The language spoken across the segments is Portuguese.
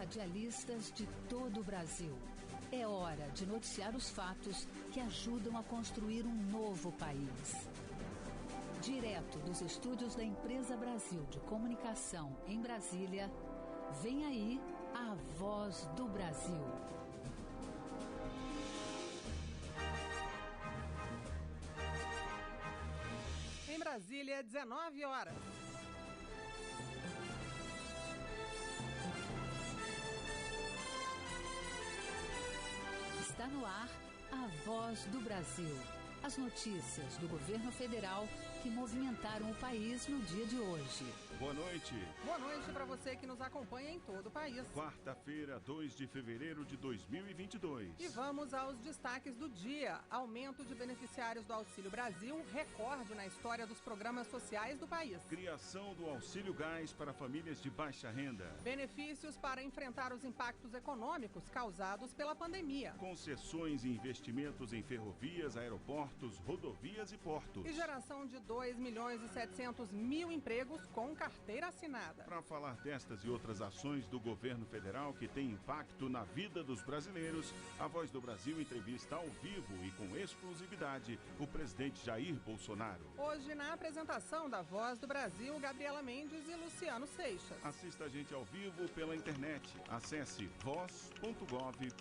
radialistas de todo o Brasil. É hora de noticiar os fatos que ajudam a construir um novo país. Direto dos estúdios da Empresa Brasil de Comunicação em Brasília, vem aí a Voz do Brasil. Em Brasília, 19 horas. Está no ar a Voz do Brasil. As notícias do governo federal que movimentaram o país no dia de hoje. Boa noite. Boa noite para você que nos acompanha em todo o país. Quarta-feira, 2 de fevereiro de 2022. E vamos aos destaques do dia. Aumento de beneficiários do Auxílio Brasil, recorde na história dos programas sociais do país. Criação do Auxílio Gás para famílias de baixa renda. Benefícios para enfrentar os impactos econômicos causados pela pandemia. Concessões e investimentos em ferrovias, aeroportos, rodovias e portos. E geração de 2.700.000 empregos com carteira assinada. Para falar destas e outras ações do governo federal que têm impacto na vida dos brasileiros, a Voz do Brasil entrevista ao vivo e com exclusividade o presidente Jair Bolsonaro. Hoje, na apresentação da Voz do Brasil, Gabriela Mendes e Luciano Seixas. Assista a gente ao vivo pela internet. Acesse voz.gov.br.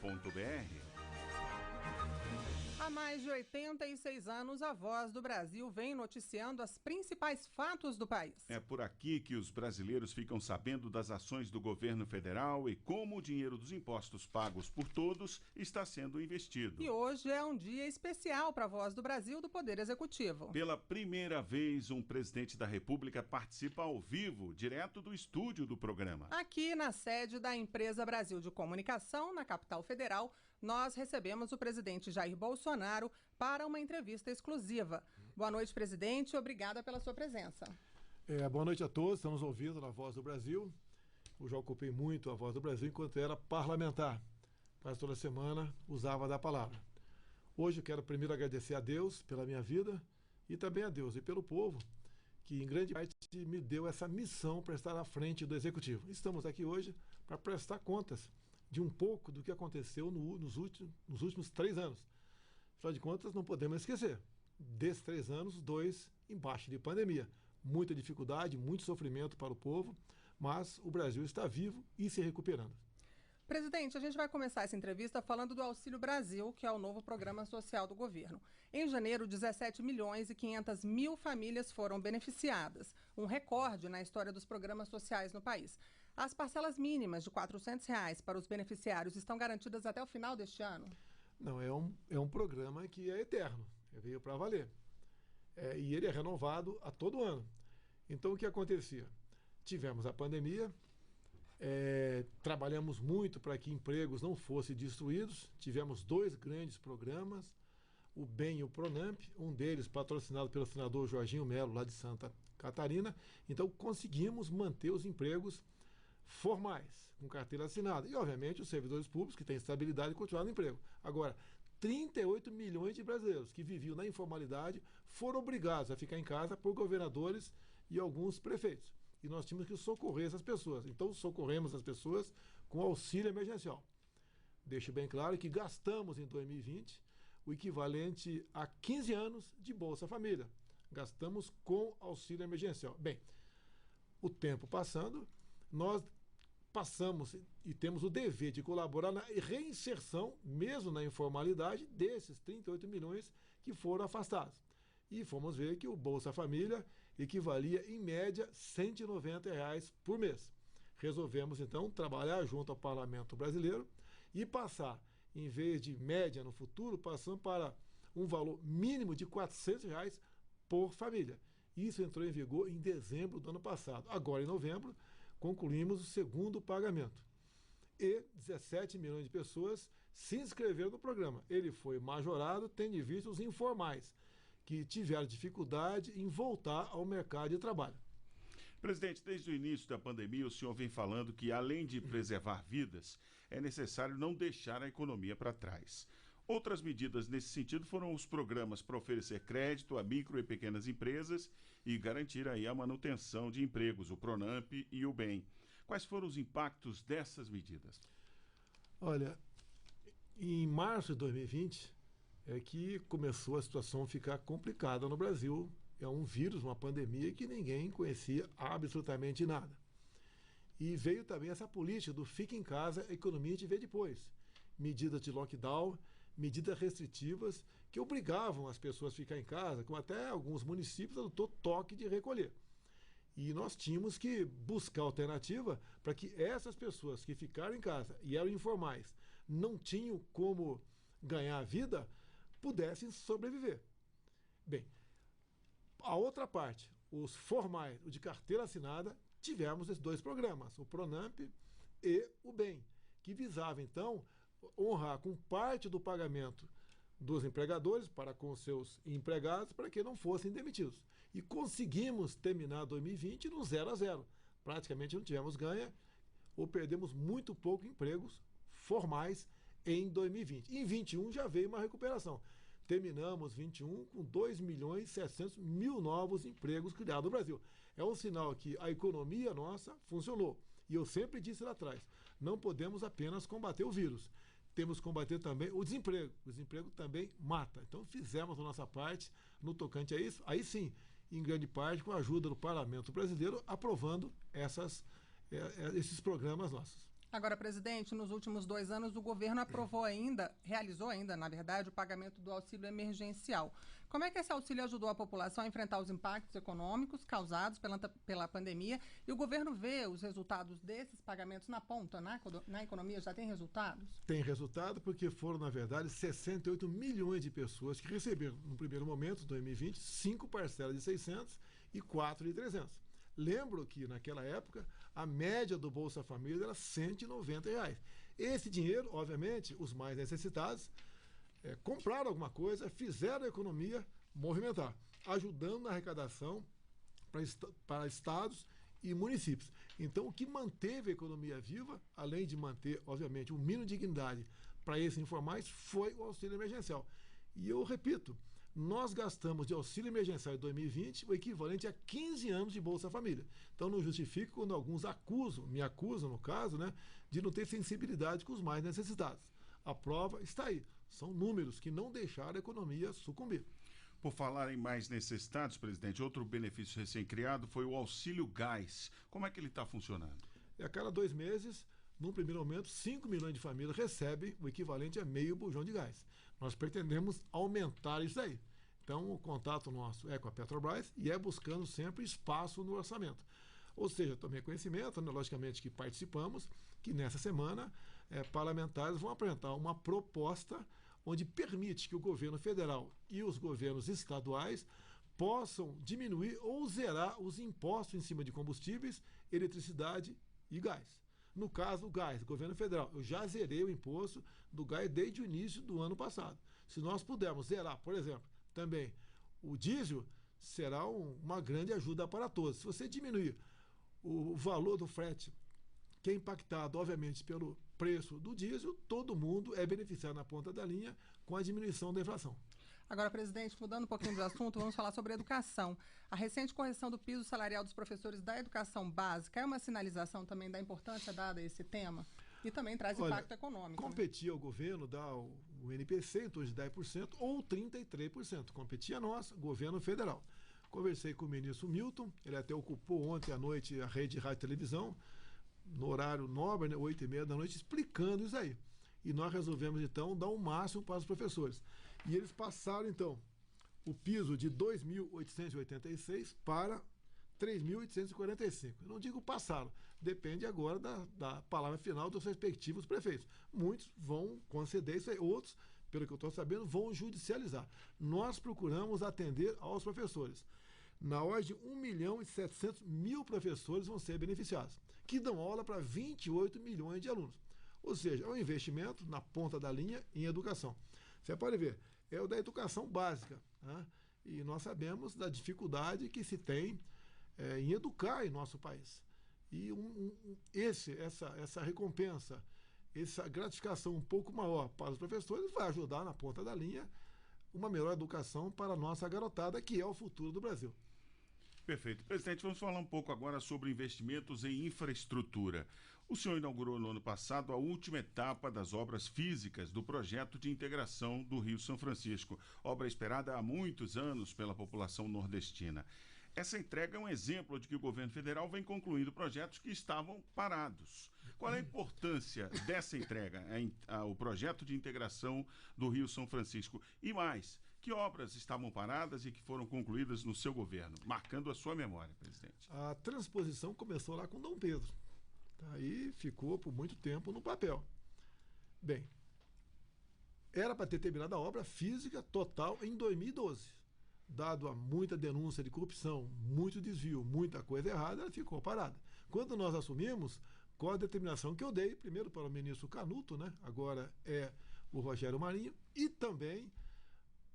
Há mais de 86 anos, a Voz do Brasil vem noticiando os principais fatos do país. É por aqui que os brasileiros ficam sabendo das ações do governo federal e como o dinheiro dos impostos pagos por todos está sendo investido. E hoje é um dia especial para a Voz do Brasil do Poder Executivo. Pela primeira vez, um presidente da República participa ao vivo, direto do estúdio do programa. Aqui na sede da Empresa Brasil de Comunicação, na capital federal, nós recebemos o presidente Jair Bolsonaro para uma entrevista exclusiva. Boa noite, presidente. Obrigada pela sua presença. Boa noite a todos. Estamos ouvindo na Voz do Brasil. Eu já ocupei muito a Voz do Brasil enquanto era parlamentar. Quase toda semana usava da palavra. Hoje eu quero primeiro agradecer a Deus pela minha vida e também a Deus e pelo povo que em grande parte me deu essa missão para estar à frente do Executivo. Estamos aqui hoje para prestar contas de um pouco do que aconteceu nos últimos 3 anos. Afinal de contas, não podemos esquecer. Desses 3 anos, 2 embaixo de pandemia. Muita dificuldade, muito sofrimento para o povo, mas o Brasil está vivo e se recuperando. Presidente, a gente vai começar essa entrevista falando do Auxílio Brasil, que é o novo programa social do governo. Em janeiro, 17.500.000 famílias foram beneficiadas, um recorde na história dos programas sociais no país. As parcelas mínimas de R$ 400 para os beneficiários estão garantidas até o final deste ano? Não, é um programa que é eterno, veio para valer. E ele é renovado a todo ano. Então, o que acontecia? Tivemos a pandemia, trabalhamos muito para que empregos não fossem destruídos, tivemos 2 grandes programas, o BEM e o PRONAMP, um deles patrocinado pelo senador Jorginho Melo, lá de Santa Catarina. Então, conseguimos manter os empregos formais, com carteira assinada. E, obviamente, os servidores públicos que têm estabilidade e continuar no emprego. Agora, 38 milhões de brasileiros que viviam na informalidade foram obrigados a ficar em casa por governadores e alguns prefeitos. E nós tínhamos que socorrer essas pessoas. Então, socorremos as pessoas com auxílio emergencial. Deixo bem claro que gastamos em 2020 o equivalente a 15 anos de Bolsa Família. Gastamos com auxílio emergencial. Bem, o tempo passando, nós passamos e temos o dever de colaborar na reinserção, mesmo na informalidade, desses 38 milhões que foram afastados. E fomos ver que o Bolsa Família equivalia, em média, R$ 190 por mês. Resolvemos, então, trabalhar junto ao Parlamento Brasileiro e passar, em vez de média no futuro, passando para um valor mínimo de R$ 400 por família. Isso entrou em vigor em dezembro do ano passado. Agora, em novembro, concluímos o segundo pagamento. E 17 milhões de pessoas se inscreveram no programa. Ele foi majorado, tendo em vista os informais, que tiveram dificuldade em voltar ao mercado de trabalho. Presidente, desde o início da pandemia, o senhor vem falando que, além de preservar vidas, é necessário não deixar a economia para trás. Outras medidas nesse sentido foram os programas para oferecer crédito a micro e pequenas empresas e garantir aí a manutenção de empregos, o PRONAMP e o BEM. Quais foram os impactos dessas medidas? Olha, em março de 2020 é que começou a situação a ficar complicada no Brasil. É um vírus, uma pandemia que ninguém conhecia absolutamente nada. E veio também essa política do fique em casa, a economia te vê depois. Medidas de lockdown, medidas restritivas que obrigavam as pessoas a ficar em casa, como até alguns municípios adotou toque de recolher. E nós tínhamos que buscar alternativa para que essas pessoas que ficaram em casa e eram informais, não tinham como ganhar a vida, pudessem sobreviver. Bem, a outra parte, os formais, o de carteira assinada, tivemos esses dois programas, o Pronamp e o BEM, que visava, então, honrar com parte do pagamento dos empregadores para com seus empregados para que não fossem demitidos. E conseguimos terminar 2020 no 0-0. Praticamente não tivemos ganha ou perdemos muito pouco empregos formais em 2020. Em 2021 já veio uma recuperação. Terminamos 21 com 2.700.000 novos empregos criados no Brasil. É um sinal que a economia nossa funcionou. E eu sempre disse lá atrás, não podemos apenas combater o vírus. Temos que combater também o desemprego. O desemprego também mata. Então fizemos a nossa parte no tocante a isso. Aí sim, em grande parte com a ajuda do Parlamento Brasileiro, aprovando esses programas nossos. Agora, presidente, nos últimos 2 anos o governo realizou ainda, na verdade, o pagamento do auxílio emergencial. Como é que esse auxílio ajudou a população a enfrentar os impactos econômicos causados pela pandemia? E o governo vê os resultados desses pagamentos na ponta, na economia? Já tem resultados? Tem resultado porque foram, na verdade, 68 milhões de pessoas que receberam, no primeiro momento, 2020, 5 parcelas de 600 e 4 de 300. Lembro que, naquela época, a média do Bolsa Família era R$ 190. Esse dinheiro, obviamente, os mais necessitados, compraram alguma coisa, fizeram a economia movimentar, ajudando na arrecadação para estados e municípios. Então, o que manteve a economia viva, além de manter, obviamente, um mínimo de dignidade para esses informais, foi o auxílio emergencial. E eu repito, nós gastamos de auxílio emergencial em 2020 o equivalente a 15 anos de Bolsa Família. Então não justifica quando alguns me acusam no caso, de não ter sensibilidade com os mais necessitados. A prova está aí. São números que não deixaram a economia sucumbir. Por falar em mais necessitados, presidente, outro benefício recém-criado foi o auxílio gás. Como é que ele está funcionando? A cada 2 meses, num primeiro momento, 5 milhões de famílias recebem o equivalente a meio bujão de gás. Nós pretendemos aumentar isso aí. Então, o contato nosso é com a Petrobras e é buscando sempre espaço no orçamento. Ou seja, tomei conhecimento, logicamente que participamos, que nessa semana parlamentares vão apresentar uma proposta onde permite que o governo federal e os governos estaduais possam diminuir ou zerar os impostos em cima de combustíveis, eletricidade e gás. No caso do gás, do governo federal, eu já zerei o imposto do gás desde o início do ano passado. Se nós pudermos zerar, por exemplo, também o diesel, será uma grande ajuda para todos. Se você diminuir o valor do frete, que é impactado, obviamente, pelo preço do diesel, todo mundo é beneficiado na ponta da linha com a diminuição da inflação. Agora, presidente, mudando um pouquinho do assunto, vamos falar sobre educação. A recente correção do piso salarial dos professores da educação básica é uma sinalização também da importância dada a esse tema? E também traz impacto econômico. Competia ao governo dar o NPC em torno de 10% ou 33%. Competia a nós, governo federal. Conversei com o ministro Milton, ele até ocupou ontem à noite a rede de rádio e televisão, no horário nobre, 8h30 da noite, explicando isso aí. E nós resolvemos, então, dar o máximo para os professores. E eles passaram, então, o piso de 2.886 para 3.845. Eu não digo passaram, depende agora da palavra final dos respectivos prefeitos. Muitos vão conceder isso aí, outros, pelo que eu estou sabendo, vão judicializar. Nós procuramos atender aos professores. Na ordem de 1.700.000 professores vão ser beneficiados, que dão aula para 28 milhões de alunos. Ou seja, é um investimento na ponta da linha em educação. Você pode ver, é o da educação básica, e nós sabemos da dificuldade que se tem em educar em nosso país. E essa recompensa, essa gratificação um pouco maior para os professores vai ajudar na ponta da linha uma melhor educação para a nossa garotada, que é o futuro do Brasil. Perfeito. Presidente, vamos falar um pouco agora sobre investimentos em infraestrutura. O senhor inaugurou no ano passado a última etapa das obras físicas do projeto de integração do Rio São Francisco, obra esperada há muitos anos pela população nordestina. Essa entrega é um exemplo de que o governo federal vem concluindo projetos que estavam parados. Qual é a importância dessa entrega, o projeto de integração do Rio São Francisco? E mais, que obras estavam paradas e que foram concluídas no seu governo, marcando a sua memória, presidente? A transposição começou lá com Dom Pedro. Aí ficou por muito tempo no papel. Bem, era para ter terminado a obra física total em 2012. Dado a muita denúncia de corrupção, muito desvio, muita coisa errada, ela ficou parada. Quando nós assumimos, com a determinação que eu dei, primeiro para o ministro Canuto, né? Agora é o Rogério Marinho, e também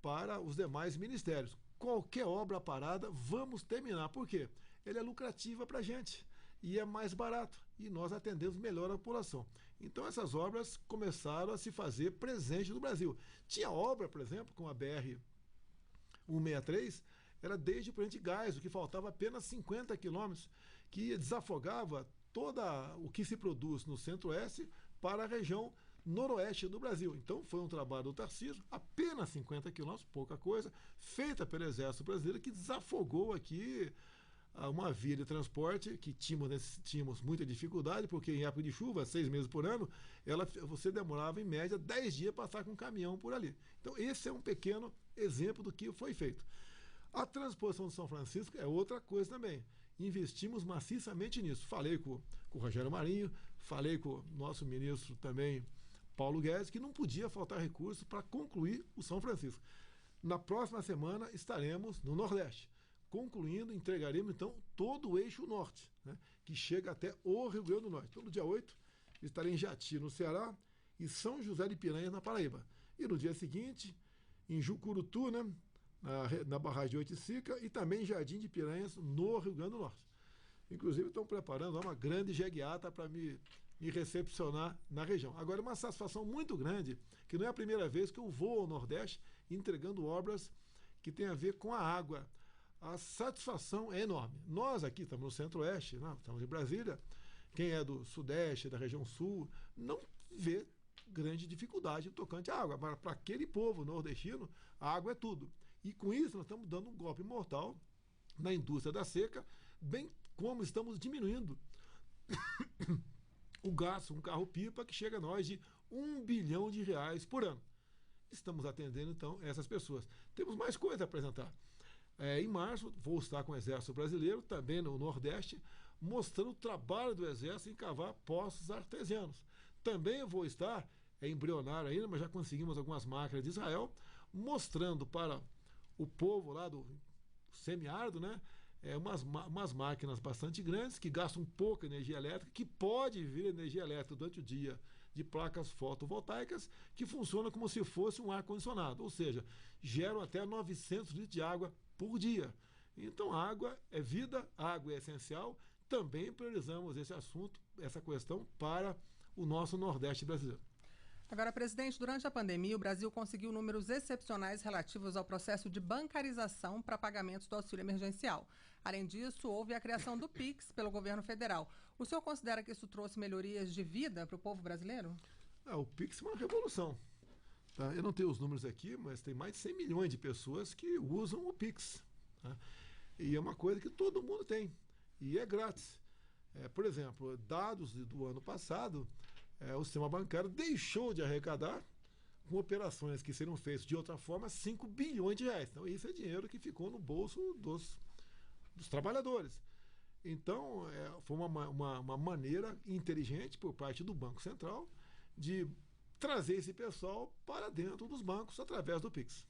para os demais ministérios. Qualquer obra parada, vamos terminar. Por quê? Ela é lucrativa para a gente e é mais barato. E nós atendemos melhor a população. Então essas obras começaram a se fazer presente no Brasil. Tinha obra, por exemplo, com a BR-163, era desde o Presidente Gás, o que faltava apenas 50 quilômetros, que desafogava todo o que se produz no centro-oeste para a região noroeste do Brasil. Então foi um trabalho do Tarcísio, apenas 50 quilômetros, pouca coisa, feita pelo Exército Brasileiro, que desafogou aqui uma via de transporte que tínhamos muita dificuldade, porque em época de chuva, 6 meses por ano, você demorava em média 10 dias para passar com um caminhão por ali. Então esse é um pequeno exemplo do que foi feito. A transposição de São Francisco é outra coisa também. Investimos maciçamente nisso. Falei com o Rogério Marinho, falei com o nosso ministro também, Paulo Guedes, que não podia faltar recursos para concluir o São Francisco. Na próxima semana estaremos no Nordeste, concluindo, entregaremos então todo o eixo norte, né, que chega até o Rio Grande do Norte. Então no dia 8 estarei em Jati, no Ceará, e São José de Piranhas, na Paraíba. E no dia seguinte, em Jucurutu, né, na barragem de Oiticica, e também em Jardim de Piranhas, no Rio Grande do Norte. Inclusive estão preparando uma grande jegueata para me recepcionar na região. Agora, uma satisfação muito grande, que não é a primeira vez que eu vou ao Nordeste entregando obras que têm a ver com a água. A satisfação é enorme. Nós aqui estamos no Centro-Oeste, estamos em Brasília, quem é do Sudeste, da região Sul, não vê grande dificuldade tocante à água. Para aquele povo nordestino, a água é tudo. E com isso nós estamos dando um golpe mortal na indústria da seca, bem como estamos diminuindo o gasto, um carro-pipa que chega a nós de R$1 bilhão por ano. Estamos atendendo, então, essas pessoas. Temos mais coisa a apresentar. Em março, vou estar com o Exército Brasileiro, também no Nordeste, mostrando o trabalho do Exército em cavar poços artesianos. Também vou estar, embrionário ainda, mas já conseguimos algumas máquinas de Israel, mostrando para o povo lá do semiárido, né, umas máquinas bastante grandes, que gastam pouca energia elétrica, que pode vir energia elétrica durante o dia de placas fotovoltaicas, que funcionam como se fosse um ar-condicionado, ou seja, geram até 900 litros de água por dia. Então, água é vida, água é essencial. Também priorizamos esse assunto, essa questão, para o nosso Nordeste brasileiro. Agora, presidente, durante a pandemia, o Brasil conseguiu números excepcionais relativos ao processo de bancarização para pagamentos do auxílio emergencial. Além disso, houve a criação do PIX pelo governo federal. O senhor considera que isso trouxe melhorias de vida para o povo brasileiro? O PIX é uma revolução. Tá? Eu não tenho os números aqui, mas tem mais de 100 milhões de pessoas que usam o PIX. Tá? E é uma coisa que todo mundo tem. E é grátis. Por exemplo, dados do ano passado, o sistema bancário deixou de arrecadar, com operações que seriam feitas de outra forma, R$5 bilhões. Então, isso é dinheiro que ficou no bolso dos trabalhadores. Então, foi uma maneira inteligente por parte do Banco Central de trazer esse pessoal para dentro dos bancos através do PIX.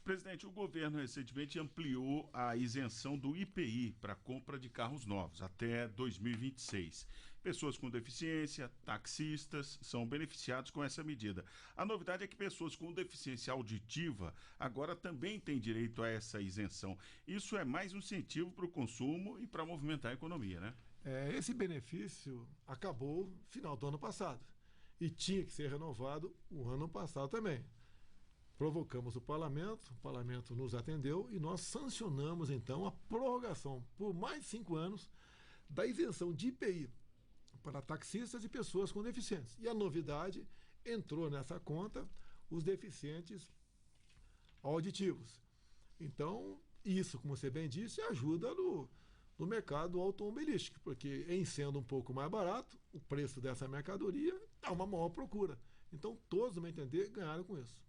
Presidente, o governo recentemente ampliou a isenção do IPI para compra de carros novos até 2026. Pessoas com deficiência, taxistas, são beneficiados com essa medida. A novidade é que pessoas com deficiência auditiva agora também têm direito a essa isenção. Isso é mais um incentivo para o consumo e para movimentar a economia, né? Esse benefício acabou no final do ano passado e tinha que ser renovado o ano passado também. provocamos o parlamento nos atendeu e nós sancionamos, então, a prorrogação por mais 5 anos da isenção de IPI para taxistas e pessoas com deficiências. E a novidade, entrou nessa conta os deficientes auditivos. Então, isso, como você bem disse, ajuda no mercado automobilístico, porque em sendo um pouco mais barato, o preço dessa mercadoria dá uma maior procura. Então, todos, no meu entender, ganharam com isso.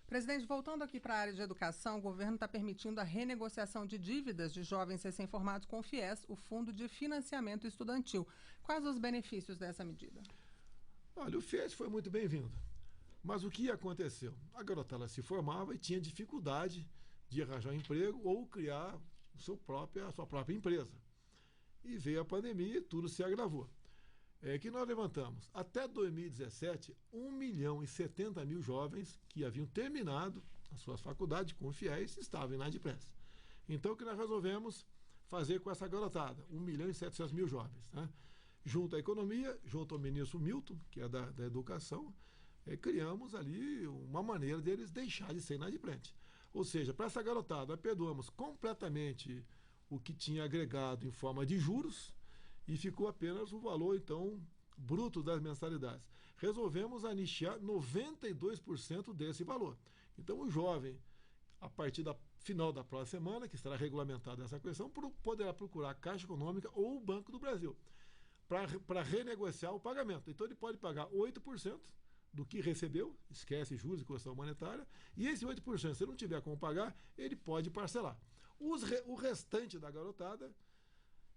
Presidente, voltando aqui para a área de educação, o governo está permitindo a renegociação de dívidas de jovens recém-formados com o FIES, o Fundo de Financiamento Estudantil. Quais os benefícios dessa medida? Olha, o FIES foi muito bem-vindo. Mas o que aconteceu? A garotada se formava e tinha dificuldade de arranjar um emprego ou criar a sua própria empresa. E veio a pandemia e tudo se agravou. Que nós levantamos, até 2017, 1.070.000 jovens que haviam terminado as suas faculdades com o FIES estavam inadimplentes. Então, o que nós resolvemos fazer com essa garotada? 1.700.000 jovens. Né? Junto à economia, junto ao ministro Milton, que é da educação, criamos ali uma maneira deles deixar de ser inadimplente. Ou seja, para essa garotada, perdoamos completamente o que tinha agregado em forma de juros e ficou apenas o valor, então, bruto das mensalidades. Resolvemos anistiar 92% desse valor. Então, o jovem, a partir da final da próxima semana, que estará regulamentada essa questão, poderá procurar a Caixa Econômica ou o Banco do Brasil para renegociar o pagamento. Então, ele pode pagar 8% do que recebeu, esquece juros e correção monetária, e esse 8%, se não tiver como pagar, ele pode parcelar. O restante da garotada,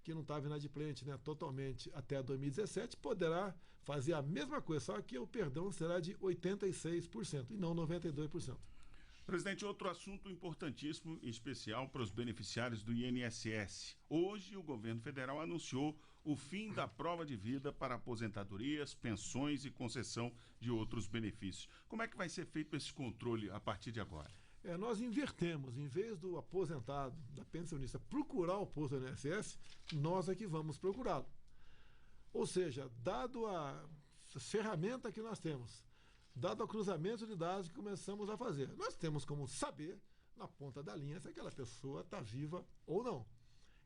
que não estava inadimplente, né, totalmente até 2017, poderá fazer a mesma coisa, só que o perdão será de 86% e não 92%. Presidente, outro assunto importantíssimo, em especial para os beneficiários do INSS. Hoje, o governo federal anunciou o fim da prova de vida para aposentadorias, pensões e concessão de outros benefícios. Como é que vai ser feito esse controle a partir de agora? Nós invertemos, em vez do aposentado, da pensionista, procurar o posto do INSS, nós é que vamos procurá-lo. Ou seja, dado a ferramenta que nós temos, dado o cruzamento de dados que começamos a fazer, nós temos como saber, na ponta da linha, se aquela pessoa está viva ou não.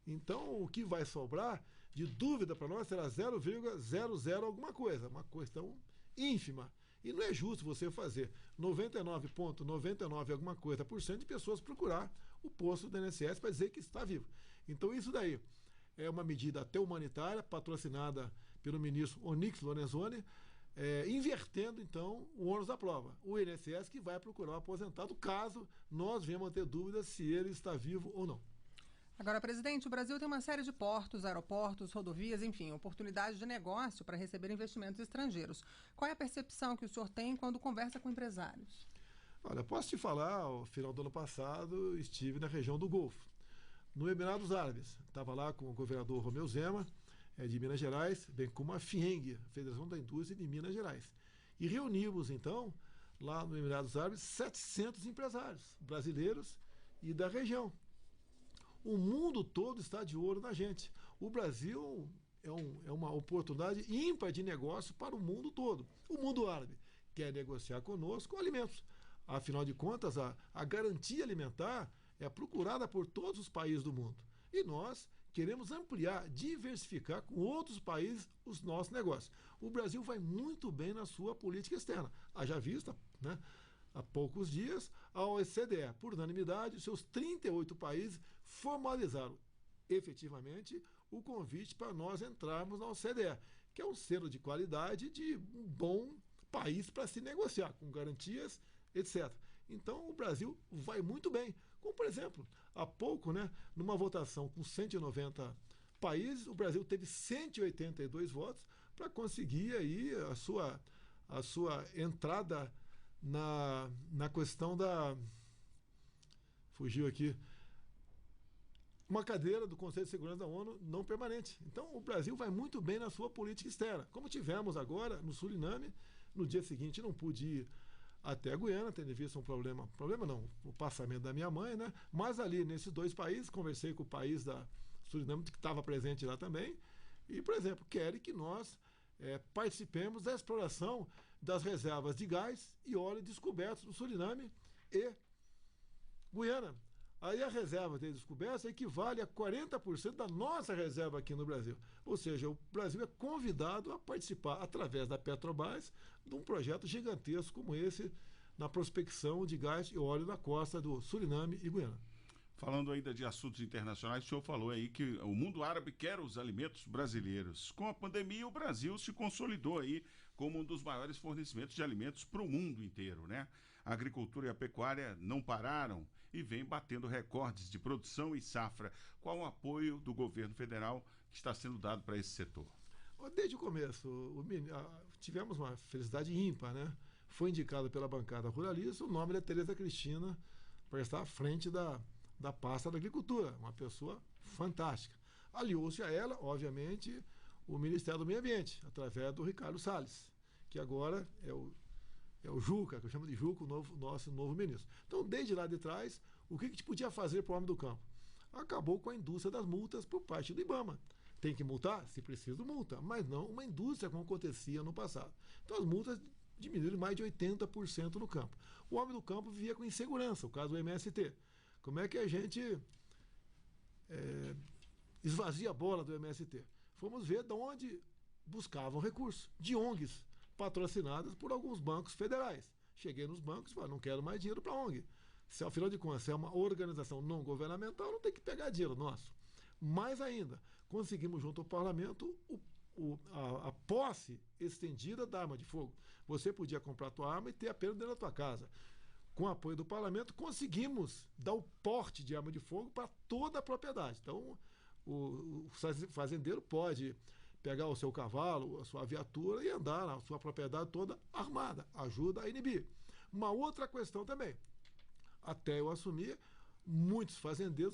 Então, o que vai sobrar de dúvida para nós será 0,00 alguma coisa, uma questão ínfima. E não é justo você fazer 99,99 alguma coisa por cento de pessoas procurar o posto do INSS para dizer que está vivo. Então, isso daí é uma medida até humanitária, patrocinada pelo ministro Onyx Lorenzoni, invertendo, então, o ônus da prova. O INSS que vai procurar o aposentado, caso nós venhamos a ter dúvidas se ele está vivo ou não. Agora, presidente, o Brasil tem uma série de portos, aeroportos, rodovias, enfim, oportunidades de negócio para receber investimentos estrangeiros. Qual é a percepção que o senhor tem quando conversa com empresários? Olha, posso te falar, ao final do ano passado, estive na região do Golfo, no Emirados Árabes. Estava lá com o governador Romeu Zema, de Minas Gerais, bem como a FIENG, Federação da Indústria de Minas Gerais. E reunimos, então, lá no Emirados Árabes, 700 empresários brasileiros e da região. O mundo todo está de olho na gente. O Brasil é uma oportunidade ímpar de negócio para o mundo todo. O mundo árabe quer negociar conosco alimentos. Afinal de contas, a garantia alimentar é procurada por todos os países do mundo. E nós queremos ampliar, diversificar com outros países os nossos negócios. O Brasil vai muito bem na sua política externa. Haja vista, né? Há poucos dias, a OCDE, por unanimidade, seus 38 países formalizaram efetivamente o convite para nós entrarmos na OCDE, que é um selo de qualidade de um bom país para se negociar, com garantias, etc. Então, o Brasil vai muito bem. Como, por exemplo, há pouco, né, numa votação com 190 países, o Brasil teve 182 votos para conseguir aí a sua entrada na questão da... Fugiu aqui. Uma cadeira do Conselho de Segurança da ONU não permanente. Então, o Brasil vai muito bem na sua política externa. Como tivemos agora no Suriname, no dia seguinte não pude ir até a Guiana, tendo visto um problema não, o passamento da minha mãe, né? Mas ali, nesses dois países, conversei com o país da Suriname, que estava presente lá também, e, por exemplo, querem que nós participemos da exploração das reservas de gás e óleo descobertos no Suriname e Guiana. Aí a reserva de descoberta equivale a 40% da nossa reserva aqui no Brasil. Ou seja, o Brasil é convidado a participar, através da Petrobras, de um projeto gigantesco como esse, na prospecção de gás e óleo na costa do Suriname e Guiana. Falando ainda de assuntos internacionais, o senhor falou aí que o mundo árabe quer os alimentos brasileiros. Com a pandemia, o Brasil se consolidou aí como um dos maiores fornecimentos de alimentos para o mundo inteiro, né? A agricultura e a pecuária não pararam e vem batendo recordes de produção e safra. Qual o apoio do governo federal que está sendo dado para esse setor? Desde o começo, tivemos uma felicidade ímpar, né? Foi indicado pela bancada ruralista o nome da Tereza Cristina para estar à frente da pasta da agricultura, uma pessoa fantástica. Aliou-se a ela, obviamente, o Ministério do Meio Ambiente, através do Ricardo Salles, que agora é o Juca, que eu chamo de Juca, nosso novo ministro. Então, desde lá de trás, o que a gente podia fazer para o homem do campo? Acabou com a indústria das multas por parte do IBAMA. Tem que multar? Se preciso, multa, mas não uma indústria como acontecia no passado. Então, as multas diminuíram mais de 80% no campo. O homem do campo vivia com insegurança, o caso do MST. Como é que a gente esvazia a bola do MST? Fomos ver de onde buscavam recursos, de ONGs, patrocinadas por alguns bancos federais. Cheguei nos bancos e falei, não quero mais dinheiro para ONG. Se, afinal de contas, é uma organização não governamental, não tem que pegar dinheiro nosso. Mais ainda, conseguimos junto ao parlamento a posse estendida da arma de fogo. Você podia comprar a tua arma e ter apenas dentro da tua casa. Com o apoio do parlamento, conseguimos dar o porte de arma de fogo para toda a propriedade. Então, o fazendeiro pode pegar o seu cavalo, a sua viatura e andar na sua propriedade toda armada. Ajuda a inibir. Uma outra questão também. Até eu assumir, muitos fazendeiros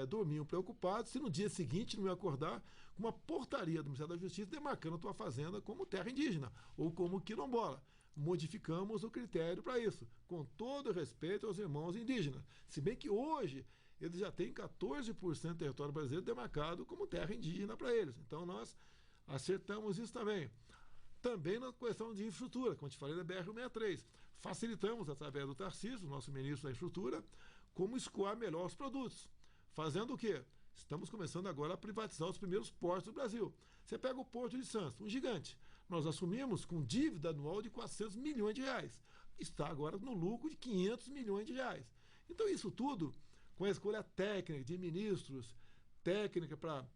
dormiam preocupados se no dia seguinte não ia acordar com uma portaria do Ministério da Justiça demarcando a tua fazenda como terra indígena ou como quilombola. Modificamos o critério para isso, com todo respeito aos irmãos indígenas. Se bem que hoje eles já têm 14% do território brasileiro demarcado como terra indígena para eles. Então nós acertamos isso também. Também na questão de infraestrutura, como eu te falei da BR-163. Facilitamos, através do Tarcísio, nosso ministro da Infraestrutura, como escoar melhor os produtos. Fazendo o quê? Estamos começando agora a privatizar os primeiros portos do Brasil. Você pega o Porto de Santos, um gigante. Nós assumimos com dívida anual de 400 milhões de reais. Está agora no lucro de 500 milhões de reais. Então isso tudo, com a escolha técnica de ministros, técnica para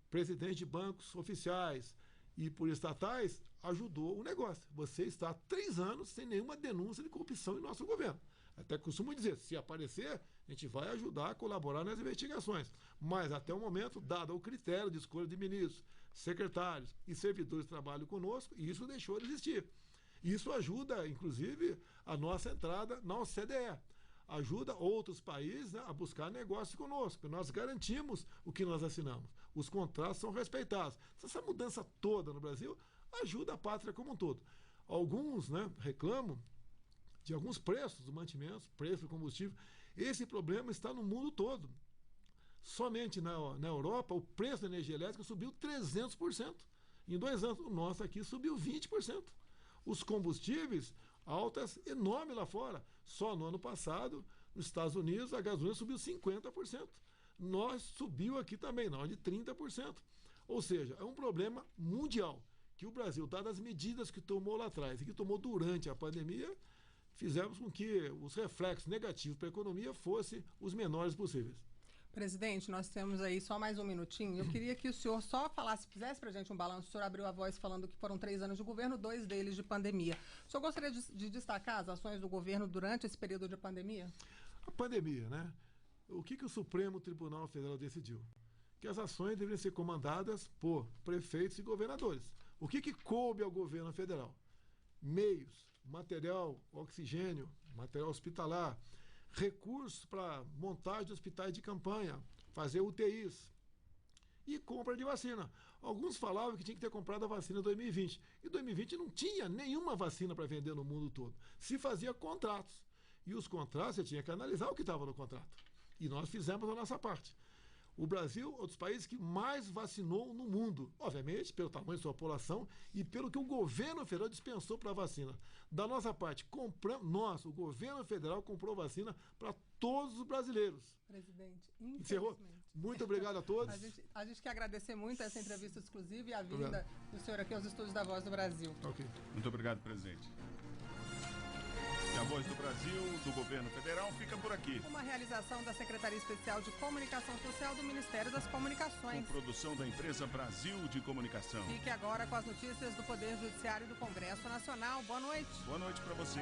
presidente de bancos oficiais e por estatais, ajudou o negócio. Você está há 3 anos sem nenhuma denúncia de corrupção em nosso governo. Até costumo dizer, se aparecer, a gente vai ajudar a colaborar nas investigações. Mas até o momento, dado o critério de escolha de ministros, secretários e servidores que trabalham conosco, isso deixou de existir. Isso ajuda, inclusive, a nossa entrada na OCDE. Ajuda outros países, né, a buscar negócios conosco. Nós garantimos o que nós assinamos. Os contratos são respeitados. Essa mudança toda no Brasil ajuda a pátria como um todo. Alguns, né, reclamam de alguns preços do mantimentos, preço do combustível. Esse problema está no mundo todo. Somente na Europa, o preço da energia elétrica subiu 300%. Em 2 anos, o nosso aqui subiu 20%. Os combustíveis, altas enormes lá fora. Só no ano passado, nos Estados Unidos, a gasolina subiu 50%. Nós subiu aqui também, na hora de 30%. Ou seja, é um problema mundial que o Brasil, dadas as medidas que tomou lá atrás e que tomou durante a pandemia, fizemos com que os reflexos negativos para a economia fossem os menores possíveis. Presidente, nós temos aí só mais um minutinho. Eu queria que o senhor só fizesse para a gente um balanço. O senhor abriu a voz falando que foram 3 anos de governo, 2 deles de pandemia. O senhor gostaria de destacar as ações do governo durante esse período de pandemia? A pandemia, né? O que o Supremo Tribunal Federal decidiu? Que as ações deveriam ser comandadas por prefeitos e governadores. O que coube ao governo federal? Meios, material, oxigênio, material hospitalar, recursos para montagem de hospitais de campanha, fazer UTIs e compra de vacina. Alguns falavam que tinha que ter comprado a vacina em 2020. E 2020 não tinha nenhuma vacina para vender no mundo todo. Se fazia contratos. E os contratos, você tinha que analisar o que estava no contrato. E nós fizemos a nossa parte. O Brasil é um dos países que mais vacinou no mundo, obviamente, pelo tamanho de sua população e pelo que o governo federal dispensou para a vacina. Da nossa parte, o governo federal comprou vacina para todos os brasileiros. Presidente, encerrou? Muito obrigado a todos. A gente quer agradecer muito essa entrevista exclusiva e a vinda do senhor aqui aos estúdios da Voz do Brasil. Ok. Muito obrigado, presidente. E a Voz do Brasil, do Governo Federal, fica por aqui. Uma realização da Secretaria Especial de Comunicação Social do Ministério das Comunicações. Com produção da empresa Brasil de Comunicação. Fique agora com as notícias do Poder Judiciário e do Congresso Nacional. Boa noite. Boa noite para você.